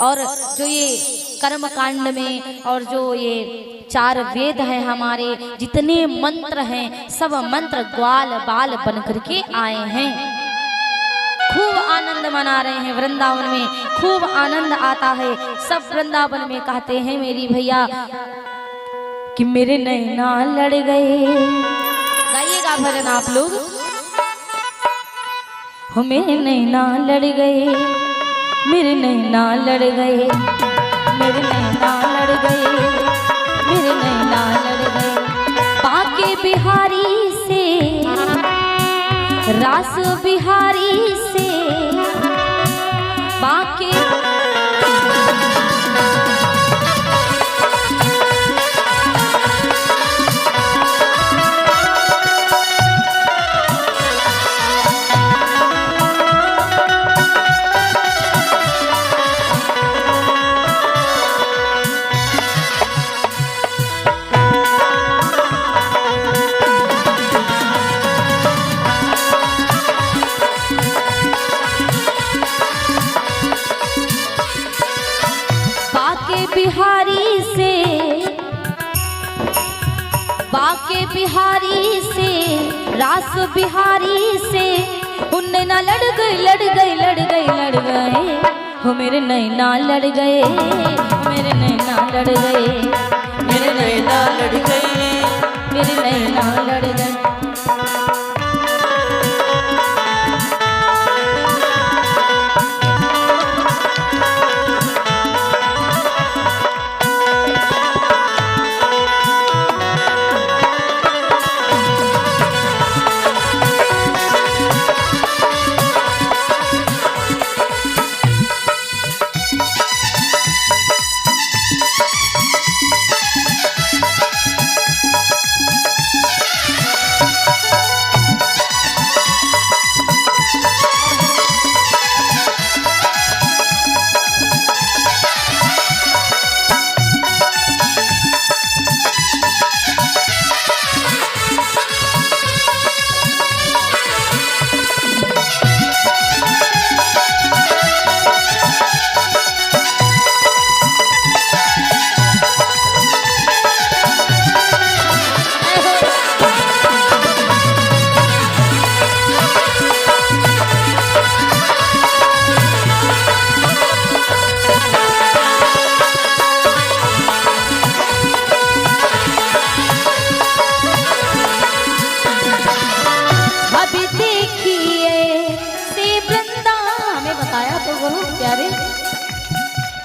और जो ये कर्म कांड में और जो ये 4 वेद हैं हमारे, जितने मंत्र हैं सब मंत्र ग्वाल बाल बन करके आए हैं। खूब आनंद मना रहे हैं वृंदावन में, खूब आनंद आता है। सब वृंदावन में कहते हैं मेरी भैया कि मेरे नैना लड़ गए। गाइएगा भजन आप लोग। हो मेरे नैना लड़ गए, मेरे नैना लड़ गए, मेरे नैना लड़ गए, मेरे नैना लड़ गए। बाके बिहारी से, रास बिहारी से, बाके बिहारी से, बाके बिहारी से, रास बिहारी से, उनने ना लड़ गए लड़ गए लड़ गए लड़ गए। हो मेरे नैना लड़ गए, मेरे नैना लड़ गए, मेरे नैना लड़ गए, मेरे नैना लड़ गए।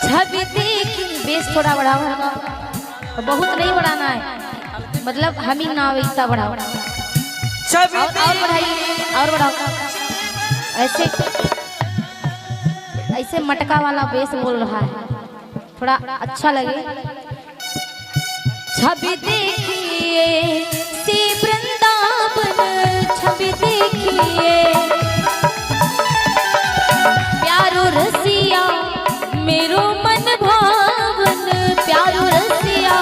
छवि देखी बेस थोड़ा बढ़ावा, बहुत नहीं बढ़ाना है, मतलब हम ही ना वैसा बढ़ाओ। और बढ़ाइए और बढ़ाओ, ऐसे ऐसे मटका वाला बेस बोल रहा है, थोड़ा अच्छा लगे। छवि देखिए से वृंदावन, छवि देखिए प्यारो रसिया मेरो मन भावन, प्यारो रसिया।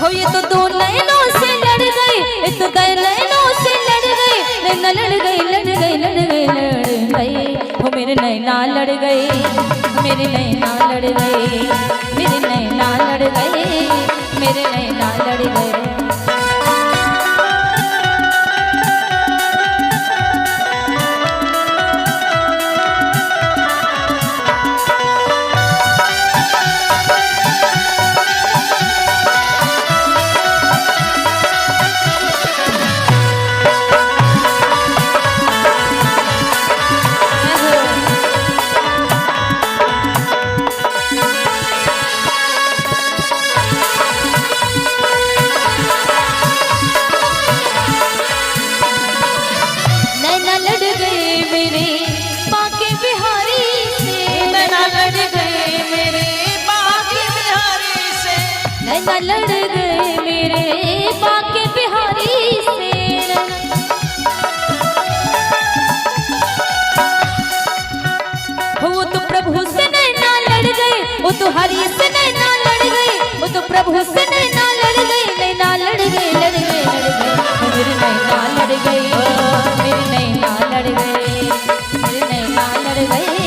हो ये तो दो नैनों से लड़ गए, ये तो दो नैनों से लड़ गए, नैना लड़ गए लड़ गए लड़ गए लड़ गए। हो मेरे नैना लड़ गए, मेरे नैना लड़ गए, मेरे नैना लड़ गए, मेरे नैना लड़ गए। नैना लड़ गए मेरे बाके बिहारी से, वो तो प्रभु से नैना लड़ गए, वो तो हरि से नैना लड़ गए, वो तो प्रभु से नैना लड़ गए, नैना लड़ गए लड़ गए लड़ गए। मेरे नैना लड़ गए, मेरे नैना लड़ गए, मेरे नैना लड़ गए।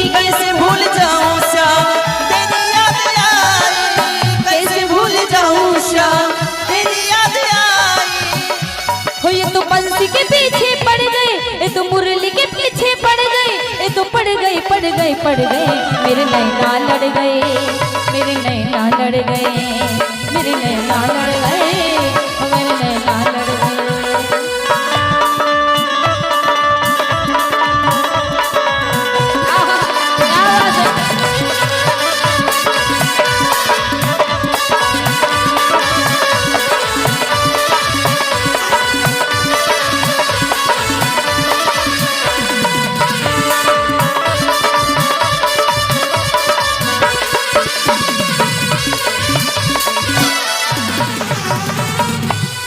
कैसे भूल जाऊं श्याम तेरी याद आई, कैसे भूल जाऊं श्याम तेरी याद आई। हो ये तो बंसी के पीछे पड़ गए, ये तो मुरली के पीछे पड़ गए, ये तो पड़ गए पड़ गए पड़ गए, मेरे नैना लड़ गए, मेरे नैना लड़ गए, मेरे नैना लड़ गए, मेरे नैना लड़ गए।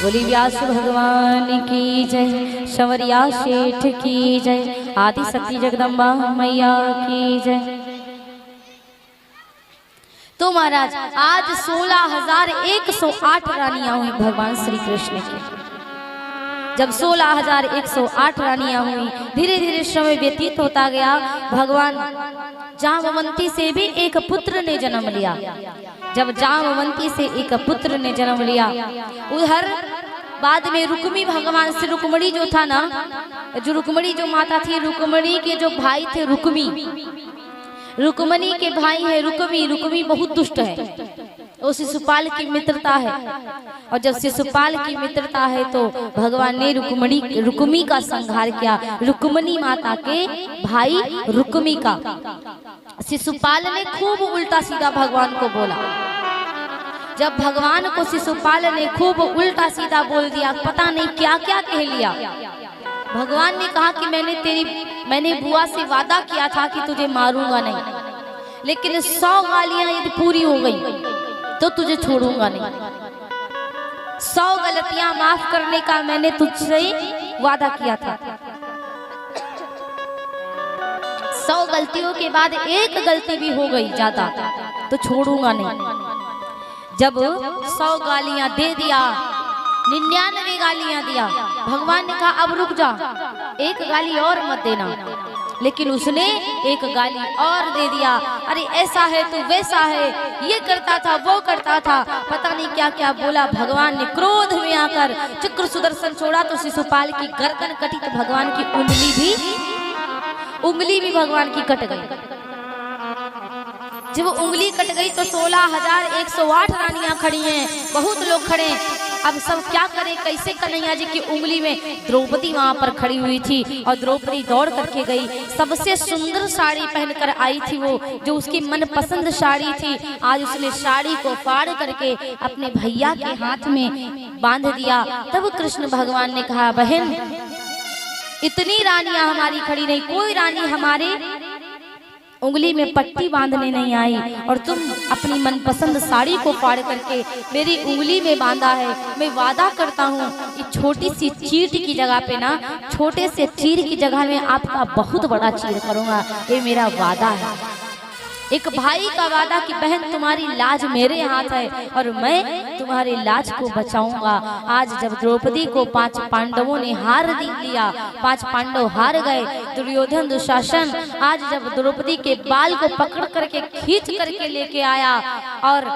बोली व्यास भगवान की जय, शंवरिया शेठ की जय, आदि शक्ति जगदम्बा मैया की जय। तो महाराज आज 16,108 रानियां हुई भगवान श्री कृष्ण की। जब 16,108 रानियां हुई, धीरे धीरे समय व्यतीत होता गया। भगवान जामवंती से भी एक पुत्र ने जन्म लिया। जब जामवंती से एक पुत्र ने जन्म लिया, उधर बाद में रुक्मी भगवान से रुक्मणी जो था ना, जो रुक्मणी जो माता थी, रुक्मणी के जो भाई थे रुक्मी, रुक्मणी के भाई है रुक्मी। रुक्मी बहुत दुष्ट है, वो शिशुपाल की मित्रता है। और जब शिशुपाल की मित्रता है तो भगवान ने रुक्मी का संहार किया, रुक्मणी माता के भाई रुक्मी का। शिशुपाल ने खूब उल्टा सीधा भगवान को बोला। जब भगवान को शिशुपाल ने खूब उल्टा सीधा बोल दिया, पता नहीं क्या क्या कह लिया। भगवान ने कहा कि मैंने बुआ से वादा किया था कि तुझे मारूंगा नहीं, लेकिन 100 गालियां यदि पूरी हो गई तो तुझे छोड़ूंगा नहीं। 100 गलतियां माफ करने का मैंने तुझसे वादा किया था। 100 गलतियों के बाद एक गलती भी हो गई ज्यादा तो छोड़ूंगा नहीं। जब 100 गालियां दे दिया, 99 गालियां दिया, भगवान ने कहा अब रुक जा, एक गाली और मत देना। लेकिन उसने एक गाली और दे दिया। अरे ऐसा है तो वैसा है, ये करता था वो करता था, पता नहीं क्या क्या बोला। भगवान ने क्रोध में आकर चक्र सुदर्शन छोड़ा तो शिशुपाल की गर्दन कटी, तो भगवान की उंगली भी भगवान की कट गई। जब उंगली कट गई तो 16,108 रानियां खड़ी हैं, बहुत लोग खड़े। अब सब क्या करें, कैसे कन्हैया जी की उंगली में द्रौपदी वहां पर खड़ी हुई थी और द्रौपदी दौड़ करके गई। सबसे सुंदर साड़ी पहनकर आई थी वो, जो उसकी मनपसंद साड़ी थी। आज उसने साड़ी को फाड़ करके अपने भैया के हाथ में बांध दिया। तब कृष्ण भगवान ने कहा, बहन इतनी रानियां हमारी खड़ी नहीं, कोई रानी हमारे उंगली में पट्टी बांधने नहीं आई, और तुम अपनी मनपसंद साड़ी को फाड़ करके मेरी उंगली में बांधा है। मैं वादा करता हूँ कि छोटी सी चीट की जगह पे ना, छोटे से चीर की जगह में आपका बहुत बड़ा चीर करूँगा, ये मेरा वादा है। एक भाई का वादा कि बहन तुम्हारी लाज मेरे हाथ है और मैं तुम्हारी लाज को बचाऊंगा। आज जब द्रौपदी को 5 पांडवों ने हार लिया, 5 पांडव हार गए, दुर्योधन दुशासन आज जब द्रौपदी के बाल को पकड़ करके खींच करके लेके आया और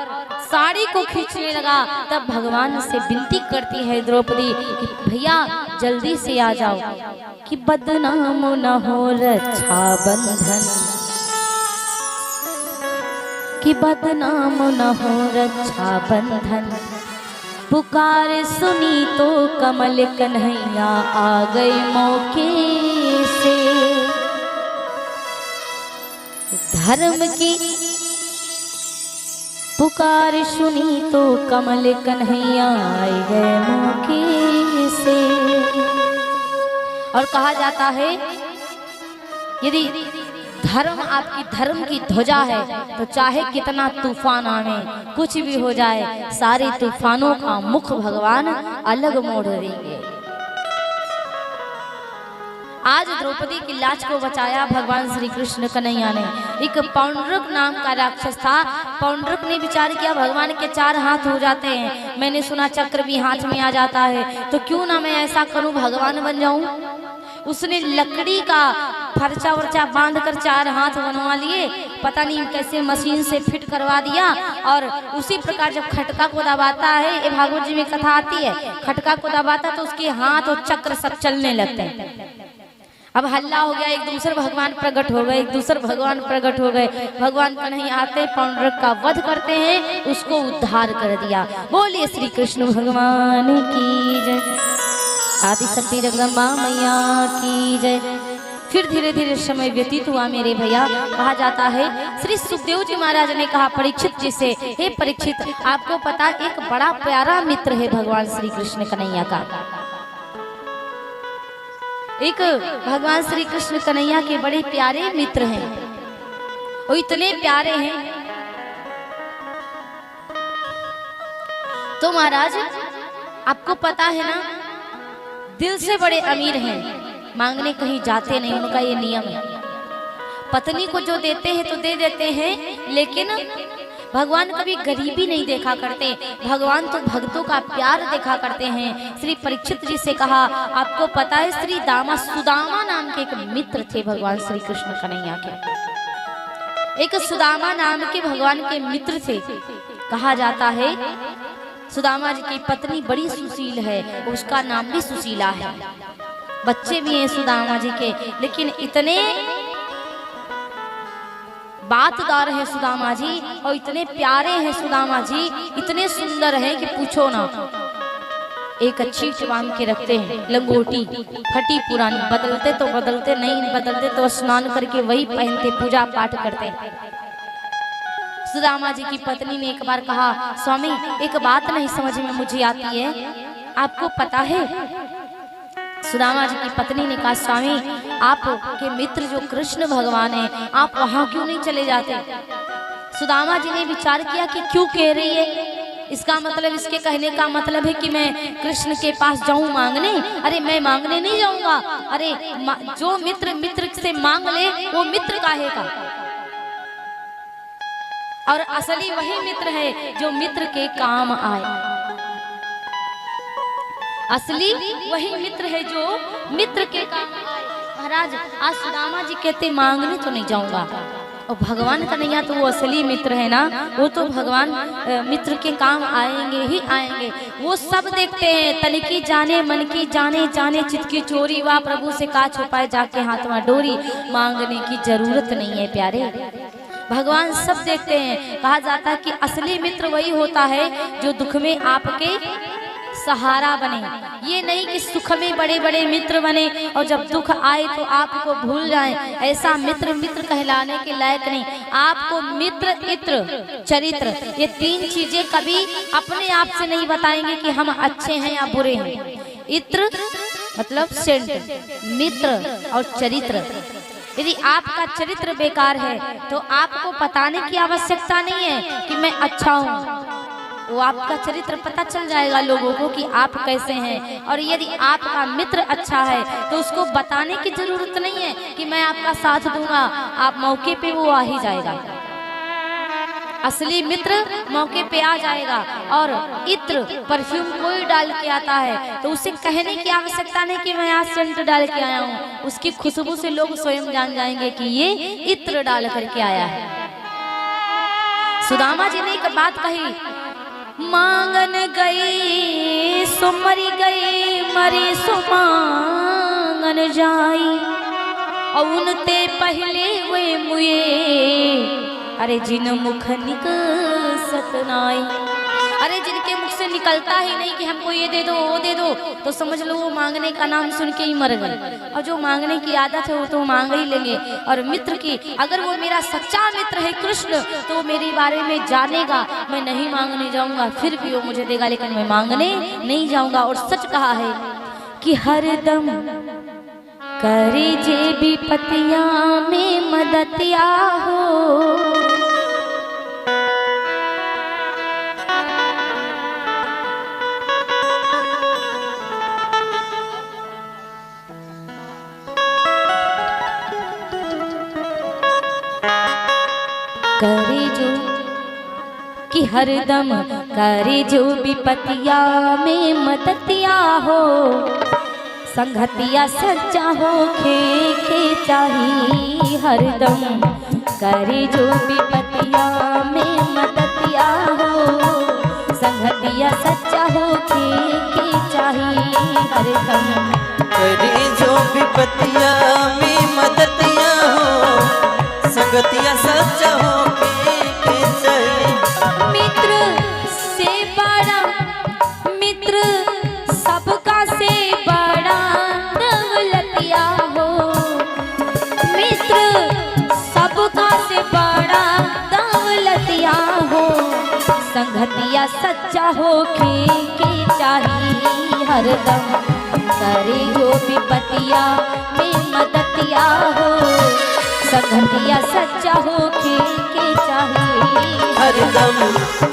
साड़ी को खींचने लगा, तब भगवान से विनती करती है द्रौपदी कि भैया जल्दी से आ जाओ कि बदनाम न हो रक्षा बंधन, कि बदनाम न हो रक्षा बंधन। पुकार सुनी तो कमल कन्हैया आ गए मौके से, धर्म की पुकार सुनी तो कमल कन्हैया आए गए मौके से। और कहा जाता है यदि धर्म आपकी धर्म की ध्वजा है तो चाहे कितना तूफान आवे, कुछ भी हो जाए, सारे तूफानों का मुख भगवान अलग मोड़ देंगे। आज द्रौपदी की लाज को बचाया भगवान श्री कृष्ण कन्हैया ने। एक पौंड्रक नाम का राक्षस था, पौंड्रक ने विचार किया भगवान के 4 हाथ हो जाते हैं, मैंने सुना चक्र भी हाथ में आ जाता है, तो क्यों ना मैं ऐसा करूं, भगवान बन जाऊं। उसने लकड़ी का फरचा वर्चा बांध कर 4 हाथ बनवा लिए, पता नहीं कैसे मशीन से फिट करवा दिया। और उसी प्रकार जब खटका को दबाता है, ये भागवत जी में कथा आती है, खटका को दबाता तो उसके हाथ और चक्र सब चलने लगते हैं। अब हल्ला हो गया, एक दूसरे भगवान प्रकट हो गए, एक दूसरे भगवान प्रकट हो गए। भगवान कन्हैया आते, पौंड्रक का वध करते हैं, उसको उद्धार कर दिया। बोलिए श्री कृष्ण भगवान की जय, आदि शक्ति जगदम्बा मैया की जय। फिर धीरे धीरे समय व्यतीत हुआ मेरे भैया। कहा जाता है श्री सुखदेव जी महाराज ने कहा परीक्षित जी से, हे परीक्षित, आपको पता एक बड़ा प्यारा मित्र है भगवान श्री कृष्ण कन्हैया का। एक भगवान श्री कृष्ण कन्हैया के बड़े प्यारे मित्र हैं, वो इतने प्यारे हैं। तो महाराज आपको पता है ना, दिल से बड़े अमीर हैं, मांगने कहीं जाते नहीं, उनका ये नियम है। पत्नी को जो देते हैं तो दे देते हैं, लेकिन भगवान कभी गरीबी नहीं देखा करते, भगवान तो भक्तों का प्यार देखा करते हैं। श्री परीक्षित जी से कहा, आपको पता है श्री दामा सुदामा नाम के एक मित्र थे भगवान श्री कृष्ण कन्हैया के, एक सुदामा नाम के भगवान के मित्र थे। कहा जाता है सुदामा जी की पत्नी बड़ी सुशील है, उसका नाम भी सुशीला है, बच्चे भी हैं सुदामा जी के, लेकिन इतने बातदार है सुदामा जी और इतने प्यारे हैं सुदामा जी, इतने सुंदर हैं कि पूछो ना। एक अच्छी बांध के रखते हैं, लंगोटी फटी पुरानी, बदलते तो बदलते, नहीं बदलते तो स्नान करके वही पहनते, पूजा पाठ करते। सुदामा जी की पत्नी ने एक बार कहा, स्वामी एक बात नहीं समझ में मुझे आती है, आपको पता है? सुदामा जी की पत्नी ने कहा, स्वामी आपके मित्र जो कृष्ण भगवान हैं, आप वहां क्यों नहीं चले जाते? सुदामा जी ने विचार किया कि क्यों कह रही है, इसका मतलब, इसके कहने का मतलब है कि मैं कृष्ण के पास जाऊं मांगने? अरे मैं मांगने नहीं जाऊंगा, अरे जो मित्र मित्र से मांग ले वो मित्र काहे का, और असली वही मित्र है जो मित्र के काम आए, असली वही मित्र है जो मित्र के काम आए। महाराज आज सुदामा जी कहते मांगने तो नहीं जाऊंगा, और भगवान कन्हैया तो वो असली मित्र है ना, वो तो भगवान मित्र के काम आएंगे ही आएंगे। वो सब देखते हैं, तन की जाने मन की जाने, जाने चित की चोरी, वाह प्रभु से का छुपाए जाके हाथ में डोरी, मांगने की जरूरत नहीं है प्यारे, भगवान सब देखते हैं। कहा जाता है कि असली मित्र वही होता है जो दुख में आपके सहारा बने, ये नहीं कि सुख में बड़े बड़े मित्र बने और जब दुख आए तो आपको भूल जाएं, ऐसा मित्र मित्र कहलाने के लायक नहीं। आपको मित्र इत्र चरित्र ये 3 चीजें कभी अपने आप से नहीं बताएंगे कि हम अच्छे हैं या बुरे हैं। इत्र मतलब सेंट, मित्र और चरित्र। यदि आपका चरित्र बेकार है तो आपको बताने की आवश्यकता नहीं है कि मैं अच्छा हूँ, वो आपका चरित्र पता चल जाएगा लोगों को कि आप कैसे हैं। और यदि आपका मित्र अच्छा है तो उसको बताने की जरूरत नहीं है कि मैं आपका साथ दूंगा, आप मौके पे वो आ ही जाएगा, असली मित्र मौके पे आ जाएगा। और इत्र परफ्यूम कोई डाल के आता है तो उसे कहने की आवश्यकता नहीं कि मैं आज सेंट डाल के आया हूँ, उसकी खुशबू से लोग स्वयं जान जाएंगे कि ये इत्र डाल करके आया है। सुदामा जी ने एक बात कही, मांगन गई सो मरी गई, मरी सो मांगन जाई, और उनते पहले वे मुए, अरे जिन मुख निकसत नाई, अरे जिनके मुख से निकलता ही नहीं कि हमको ये दे दो वो दे दो, तो समझ लो वो मांगने का नाम सुन के ही मर गए। और जो मांगने की आदत है वो तो मांग ही लेंगे। और मित्र की, अगर वो मेरा सच्चा मित्र है कृष्ण तो वो मेरे बारे में जानेगा, मैं नहीं मांगने जाऊंगा फिर भी वो मुझे देगा, लेकिन मैं मांगने नहीं जाऊंगा। और सच कहा है कि हरदम करे जे विपतिया में मदतिया हो, करे जो कि हरदम करे जो विपतिया में मदतिया हो, संगतिया सच्चा होके के चाही हरदम, करे जो विपतिया में मदतिया हो। संगतिया सच्चा होके के चाही हरदम, करे जो विपतिया में मदतिया हो। संगतिया सच्चा हो के चाहिए। मित्र से बड़ा मित्र सबका से बड़ा दौलतिया हो। मित्र सबका से बड़ा दौलतिया हो। संगतिया सच्चा होके के चाही हरदम, करे जो विपतिया में मदतिया हो। संगतिया सच्चा होके के चाही हरदम,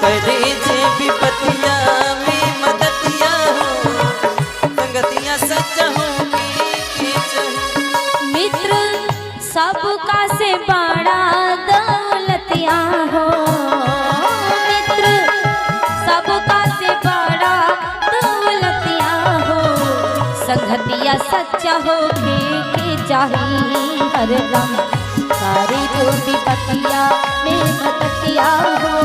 करे जे विपतिया में मदतिया हो। संगतिया सच्चा हो के चाहिए। मित्र सबका से बड़ा दौलतिया हो। मित्र सबका से बड़ा दौलतिया हो। संगतिया सच्चा होके के चाही हरदम, करे जो विपतिया में मदतिया हो।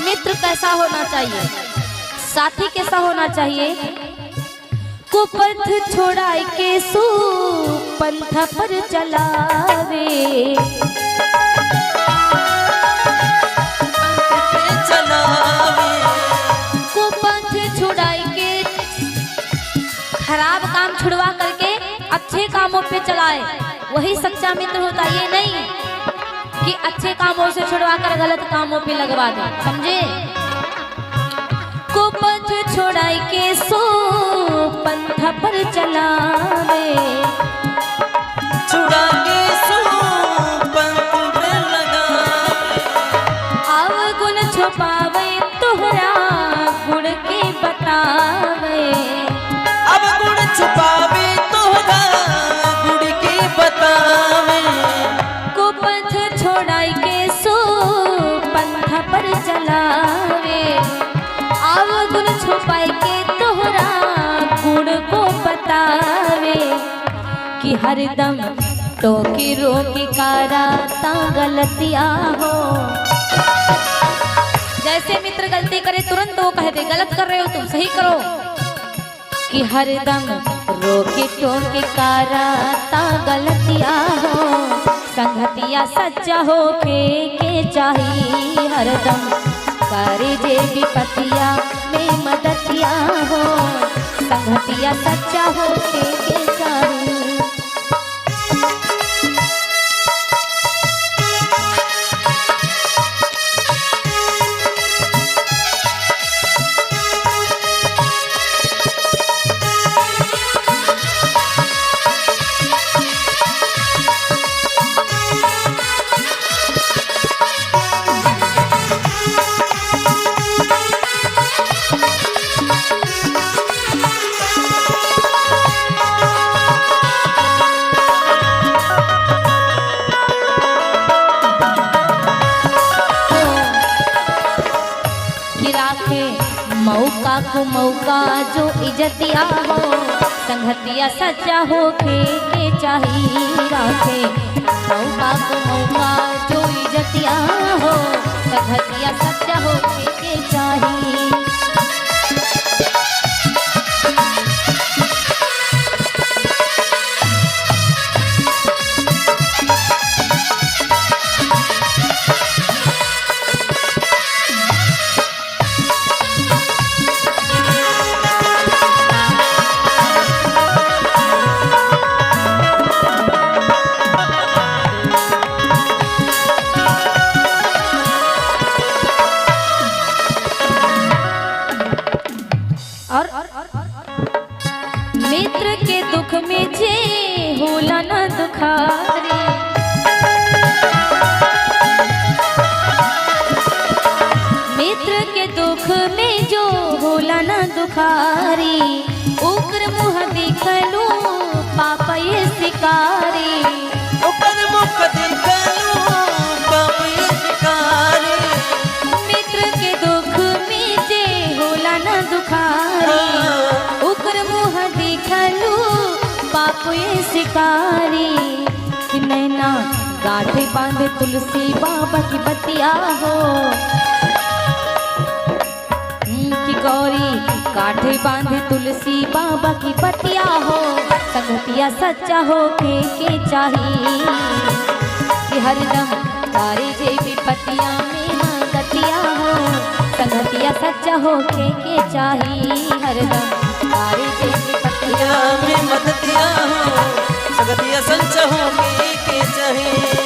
मित्र कैसा होना चाहिए, साथी कैसा होना चाहिए? कुपथ छोड़ाई के सुपंथ पर चलावे। कुपथ छुड़ाई के खराब काम छुड़वा करके अच्छे कामों पे चलाए, वही सच्चा मित्र होता है। ये नहीं कि अच्छे कामों से छुड़वा कर गलत कामों पे लगवा दे, समझे? कुपथ छोड़ाई के सो पंथ पर चलावे। छुड़ा के सो पंथ पर लगावे। अवगुण छुपावे तोहरा गुण के बतावे। अवगुण छुपावे तोहरा गुण के बतावे। कुपथ छोड़ाई के सो पंथ पर चलावे। अवगुण छुपाई के तोहरा गुण को बतावे। कि हरदम टोकी रोकी कारा ता गलतियां हो। जैसे मित्र गलती करे तुरंत वो कह दे गलत कर रहे हो तुम, सही करो। कि हरदम रोकी टोकी कारा ता गलतियां हो। संगतिया सच्चा होके के चाही हरदम, करे जे विपतिया में मदतिया हो। संगतिया सच्चा होके के चाही। मौका को मौका जो इज्जतिया हो। संगतिया सच्चा होके के चाही राखे। मौका को मौका जो इज्जतिया हो। संगतिया सच्चा होके के चाही। और मित्र के दुख में जे होला न दुखारी, मित्र के दुख में जो होला न दुखारी, ओकर मुह देखलू पाप ये शिकारी, ओकर मुख देखलू पाप ये शिकारी, मित्र के दुख में जे होला न दुखारी, ओकर मुह देखलू पाप ये शिकारी। कि नैना गाढ़े बांध तुलसी बाबा की बतिया हो, कि गौरी काठे बांधे तुलसी बाबा की बतिया हो, संगतिया सच्चा हो के चाहिए, कि हरदम तारे जे विपतिया में गतिया हो, संगतिया सच्चा हो के चाहिए, हरदम तारे जे विपतिया में मदतिया हो, संगतिया सच्चा हो के चाहिए।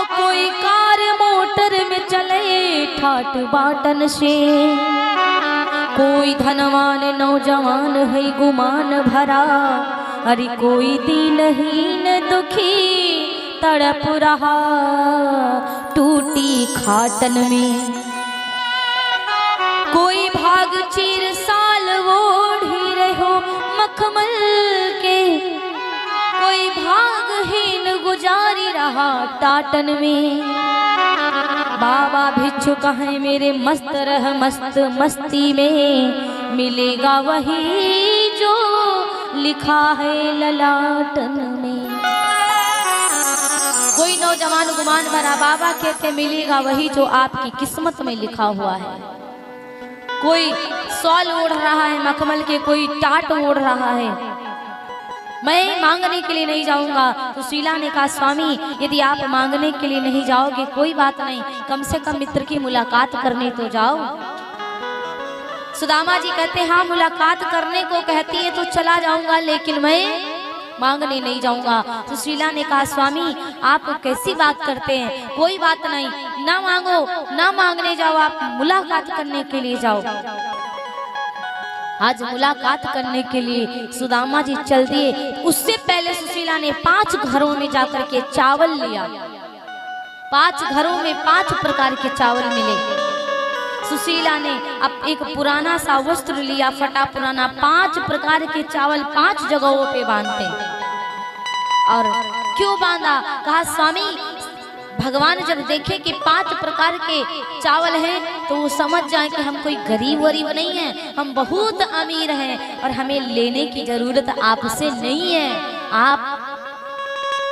कोई कार मोटर में चले ठाट बाटन से, कोई धनवान नौजवान है गुमान भरा, अरे कोई दीनहीन दुखी तड़प रहा टूटी खाटन में, कोई भाग चीर साल ओढ़ी रहो मखमल के, कोई भागहीन गुजारी रहा टाटन में। बाबा भिक्षु कहें मेरे मस्त रह मस्त मस्ती में, मिलेगा वही जो लिखा है ललाटन में। कोई नौजवान गुमान भरा, बाबा कहते मिलेगा वही जो आपकी किस्मत में लिखा हुआ है। कोई सॉल ओढ़ रहा है मखमल के, कोई टाट ओढ़ रहा है। मैं मांगने के लिए नहीं जाऊंगा। तो शीला ने कहा स्वामी यदि आप मांगने के लिए नहीं जाओगे कोई बात नहीं, कम से कम मित्र की मुलाकात करने तो जाओ। सुदामा जी कहते हाँ मुलाकात करने को कहती है तो चला जाऊंगा, लेकिन मैं मांगने नहीं जाऊंगा। तो शीला ने कहा स्वामी आप कैसी बात करते हैं, कोई बात नहीं, ना मांगो ना मांगने जाओ, आप मुलाकात करने के लिए जाओ। आज मुलाकात करने के लिए सुदामा जी चल दिए। उससे पहले सुशीला ने 5 घरों में जाकर के चावल लिया। 5 घरों में 5 प्रकार के चावल मिले। सुशीला ने अब एक पुराना सा वस्त्र लिया, फटा पुराना, 5 प्रकार के चावल 5 जगहों पे बांधते। और क्यों बांधा? कहा स्वामी भगवान जब देखे कि 5 प्रकार के चावल हैं तो वो समझ जाए कि हम कोई गरीब वरीब नहीं है, हम बहुत अमीर हैं और हमें लेने की जरूरत आपसे नहीं है। आप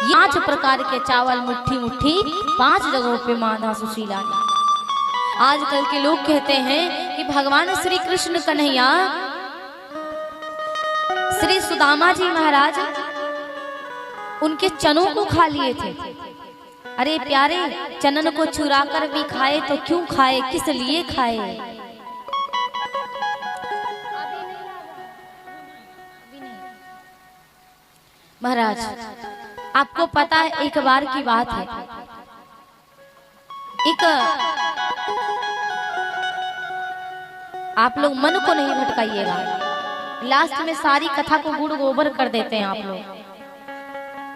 5 प्रकार के चावल मुट्ठी मुट्ठी 5 जगहों पे बांधा सुशीला ने। आजकल के लोग कहते हैं कि भगवान श्री कृष्ण कन्हैया श्री सुदामा जी महाराज उनके चनों को खा लिए थे। अरे प्यारे, चनन को चुरा कर भी खाए तो क्यों खाए, किस लिए खाए? महाराज आपको पता है एक बार की बात है, एक आप लोग मन को नहीं भटकाइएगा, लास्ट में सारी कथा को गुड़ गोबर कर देते हैं आप लोग।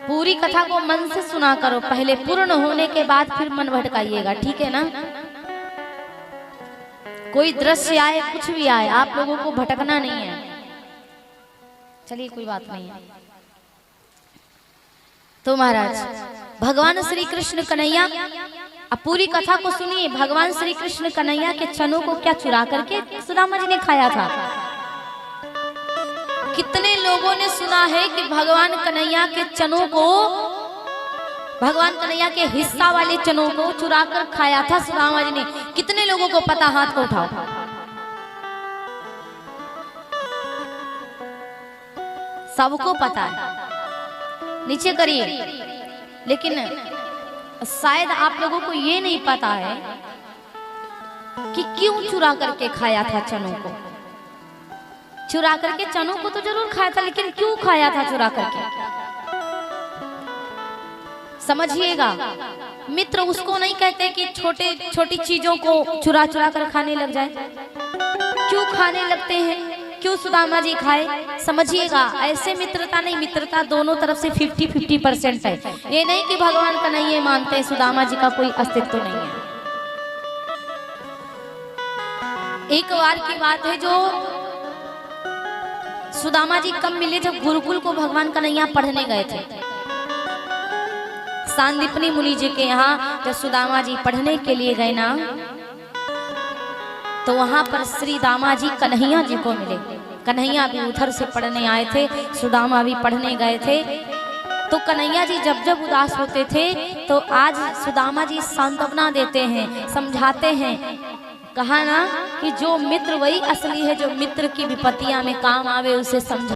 पूरी कथा को मन से सुना करो, पहले पूर्ण होने के बाद फिर मन भटकाइएगा, ठीक है ना? कोई दृश्य आए कुछ भी आए आप लोगों को भटकना नहीं है। चलिए कोई बात नहीं है। तो महाराज भगवान श्री कृष्ण कन्हैया, अब पूरी कथा को सुनिए। भगवान श्री कृष्ण कन्हैया के चनों को क्या चुरा करके सुदामा जी ने खाया था। कितने लोगों ने सुना है कि भगवान कन्हैया के चनों को, भगवान कन्हैया के हिस्सा वाले चनों को चुरा कर खाया था सुदामा जी ने। कितने लोगों को पता, हाथ को उठाओ। सबको पता है, नीचे करिए। लेकिन शायद आप लोगों को ये नहीं पता है कि क्यों चुरा करके खाया था चनों को। चुरा करके चनों को तो जरूर खाया था, लेकिन क्यों खाया था चुरा करके, समझिएगा। मित्र उसको नहीं कहते कि छोटे छोटी चीजों को चुरा चुरा कर खाने लग जाए। क्यों खाने लगते हैं, क्यों सुदामा जी खाए, समझिएगा। ऐसे मित्रता नहीं, मित्रता दोनों तरफ से 50-50% है। ये नहीं कि भगवान का नहीं ये मानते हैं सुदामा जी का कोई अस्तित्व नहीं है। एक बार की बात है, जो सुदामा जी कब मिले, जब गुरुकुल को भगवान कन्हैया पढ़ने गए थे। सांदीपनी मुनि जी के यहाँ जब सुदामा जी पढ़ने के लिए गए ना, तो वहां पर श्री दामा जी कन्हैया जी को मिले। कन्हैया भी उधर से पढ़ने आए थे, सुदामा भी पढ़ने गए थे। तो कन्हैया जी जब जब उदास होते थे तो आज सुदामा जी सांत्वना देते हैं, समझाते हैं। कहा ना कि जो मित्र वही असली है, जो मित्र की विपत्तियां में काम आवे उसे समझा।